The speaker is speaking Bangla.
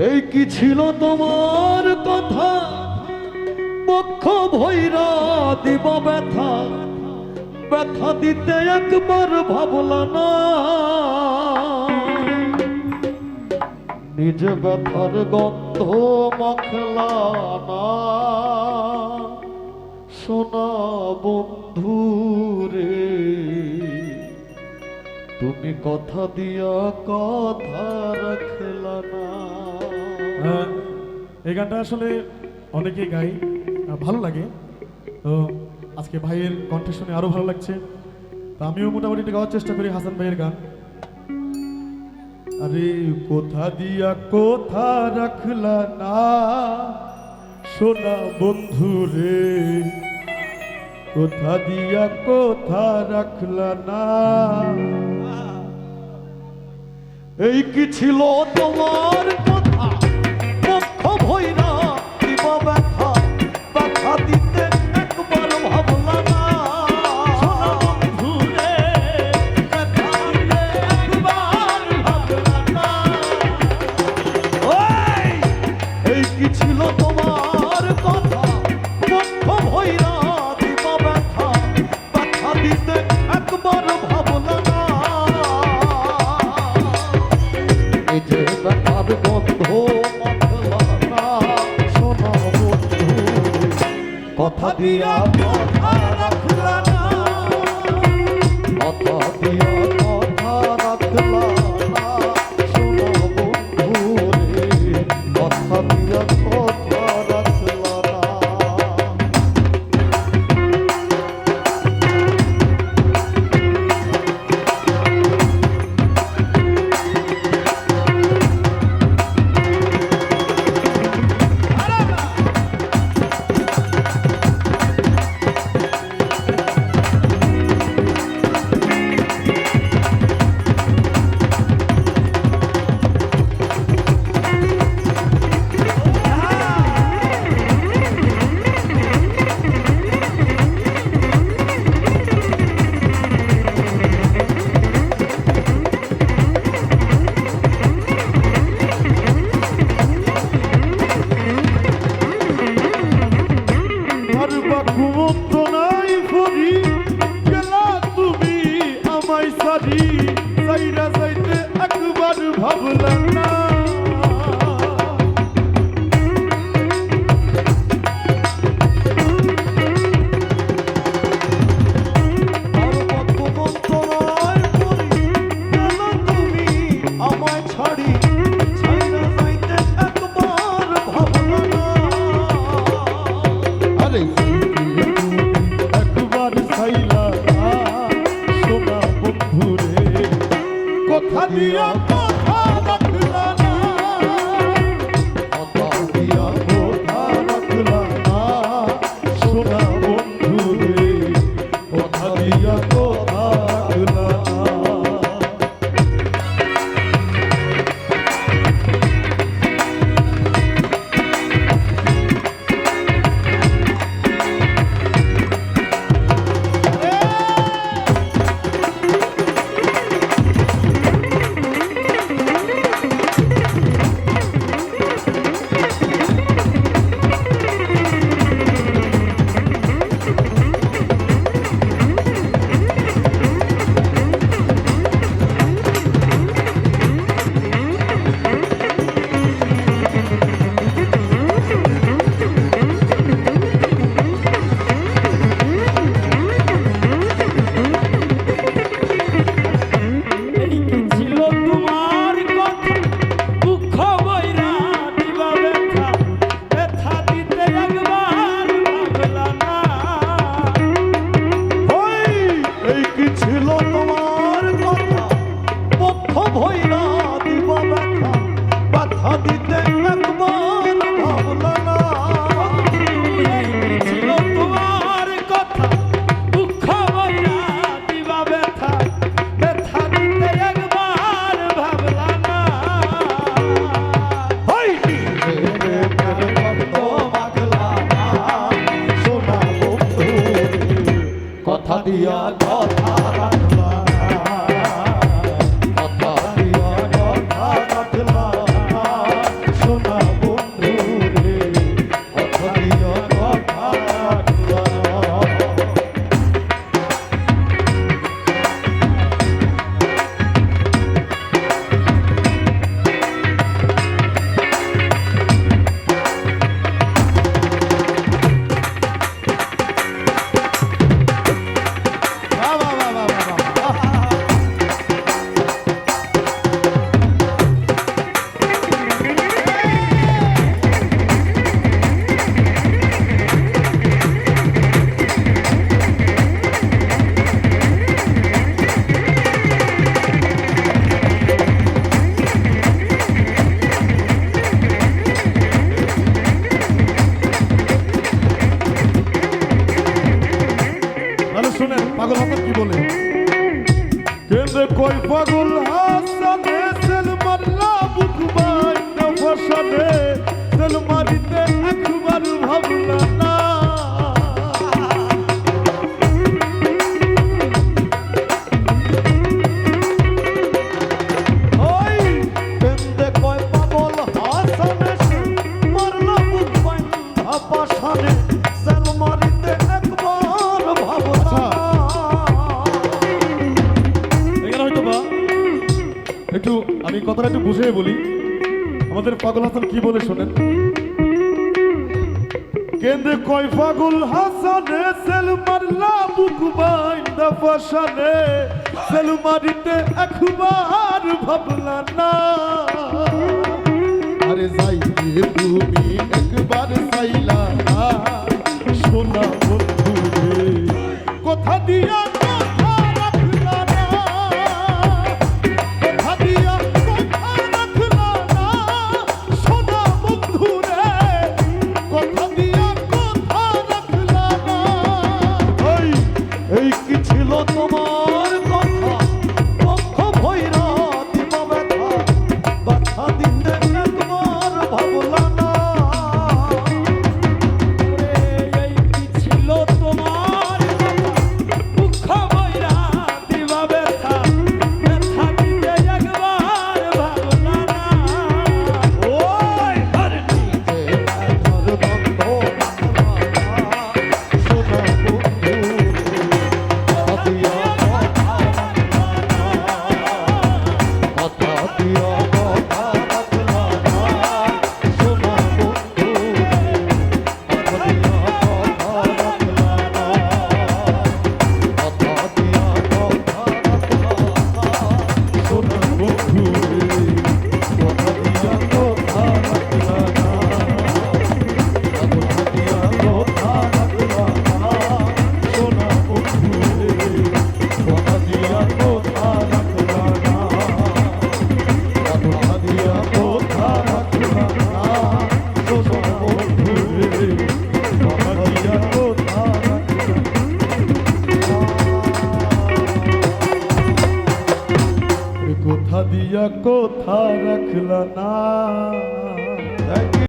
এই কি ছিল তোমার কথা, বক্ষ ভৈরা দিব ব্যথা, ব্যথা দিতে একবার ভাবলা না, নিজ ব্যথার গন্ধ মাখলা না। সোনা বন্ধু রে, তুমি কথা দিয়া কথা রাখলা না। এই গানটা আসলে অনেকেই গাই, ভালো লাগে। তো আজকে ভাইয়ের কণ্ঠ শুনে আরো ভালো লাগছে। তো আমিও মোটামুটি এটা গাওয়ার চেষ্টা করি হাসান ভাইয়ের গান। আরে কোথা দিয়া কোথা রাখলা না সোনা বন্ধু রে, কোথা দিয়া কোথা রাখলা না। এই কি ছিল তোমার কথা, বক্ষ ভৈরা দিব ব্যথা, ব্যথা দিতে একবার ভাবলা না। সোনা বন্ধু রে, ব্যথা দিতে একবার ভাবলা না। এই কি ছিল তোমার কথা, বক্ষ ভৈরা দিব ব্যথা, ব্যথা দিতে একবার ভাবলা না। এই যে ব্যথার গন্ধ মাখলা না, সোনা বন্ধু কথা দিয়া কথা রাখলা না, কথা দিয়া কথা রাখলা না। সোনা বন্ধু রে, কথা দিয়া কথা রাখলা না। ভাবলাম না কথা দিয়া কথা রাখলা না, কথা দিয়া কথা রাখলা না। সোনা বন্ধু রে, কথা দিয়া কথা রাখলা না। কথা দিয়া কথা রাখলা না, কথা দিয়া কথা রাখলা না। পাশানে তেল মারিতে একবার ভাবলা না। ওই কেন্দে কয় পাগল হাসানে সে মারলো বুক বাইন্ধা পাশানে সেল মারিতে একবার ভাবনা। এখানে হয়তো বা একটু আমি কথাটা একটু বুঝিয়ে বলি, আমাদের পাগল হাসান কি বলে শোনেন। কেন্দে কয় পাগল হাসানে সেল মারলা বুক বাইন্দা পাশানে সেল মারিতে একবার ভাবলা না। আরে যাইতে তুমি একবার চাইলা না সোনা বন্ধু রে, কথা দিয়া কথা রাখলা না, কথা দিয়া কথা রাখলা না সোনা বন্ধু রে, কথা দিয়া কথা রাখলা না। ওই এই কি ছিল তোমার কথা পক্ষ ভৈরা দিবা ব্যথা ব্যথা দিতে একবার ভাবলা না। এই কি ছিল তোমার দুঃখ বইরা দিবা ব্যথা ব্যথা দিতে একবার ভাবলা না। ওই হর নিতে ব্যথার বন্ধ রাখলা না সোনা বন্ধু কথা দিয়া কথা রাখলা না, কথা দিয়া কথা রাখলা না সোনা বন্ধু, কথা দিয়া কথা রাখলা না, কথা দিয়া কথা রাখলা না সোনা বন্ধু রে, কথা দিয়া কথা রাখলা না, কথা দিয়া কথা রাখলা না সোনা বন্ধু রে, কথা দিয়া কথা রাখলা না, কথা দিয়া কথা রাখলা না সোনা বন্ধু রে, কথা দিয়া কথা কথা দিয়া কথা রাখলা না। রাখলা।